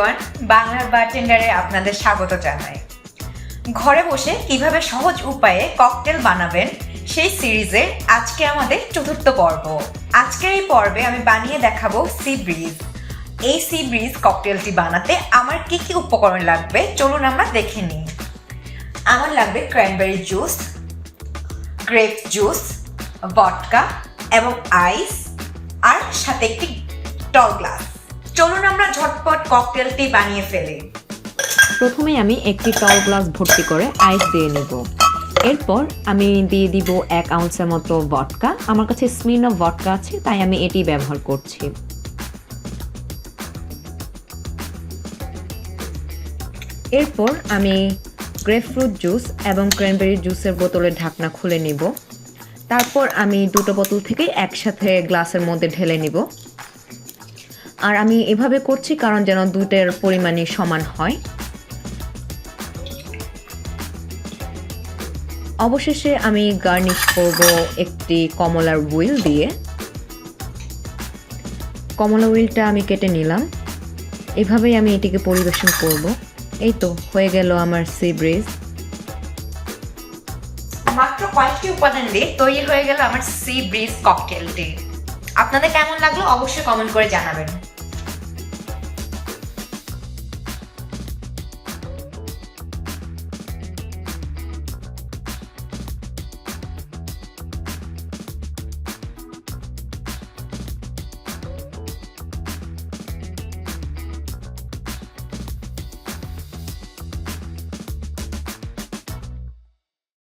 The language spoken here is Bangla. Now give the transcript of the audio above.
এভরিওয়ান, বাংলার বারটেন্ডারে আপনাদের স্বাগত জানাই। ঘরে বসে কিভাবে সহজ উপায়ে ককটেল বানাবেন সেই সিরিজের আজকে আমাদের চতুর্থ পর্ব। আজকের এই পর্বে আমি বানিয়ে দেখাবো সি ব্রিজ। এই সি ব্রিজ ককটেলটি বানাতে আমার কি কি উপকরণ লাগবে চলুন আমরা দেখে নিই। আমার লাগবে ক্র্যানবেরি জুস, গ্রেপ জুস, ভডকা এবং আইস, আর সাথে একটি টল গ্লাস। চলুন আমরা ঝটপট ককটেলটি বানিয়ে ফেলি। প্রথমে আমি একটি টল গ্লাস ভর্তি করে আইস দিয়ে নিব। এরপর আমি দিয়ে দিব 1 আউন্সের মতো ভডকা। আমার কাছে স্মিরনফ ভডকা আছে, তাই আমি এটি ব্যবহার করছি। এরপর আমি গ্রেপফ্রুট জুস এবং ক্র্যানবেরি জুসের বোতলের ঢাকনা খুলে নিব। তারপর আমি দুটো বোতল থেকে একসাথে গ্লাসের মধ্যে ঢেলে নিব। আর আমি এভাবে করছি কারণ যেন দুটোর পরিমাণই সমান হয়। অবশেষে আমি গার্নিশ করব একটি কমলার হুইল দিয়ে। কমলা হুইলটা আমি কেটে নিলাম। এভাবেই আমি এটিকে পরিবেশন করব। এই তো হয়ে গেল আমার সি ব্রিজ। মাত্র কয়েকটি উপাদান দিয়ে তৈরি হয়ে গেল আমার সি ব্রিজ ককটেলটি। আপনাদের কেমন লাগলো অবশ্যই কমেন্ট করে জানাবেন।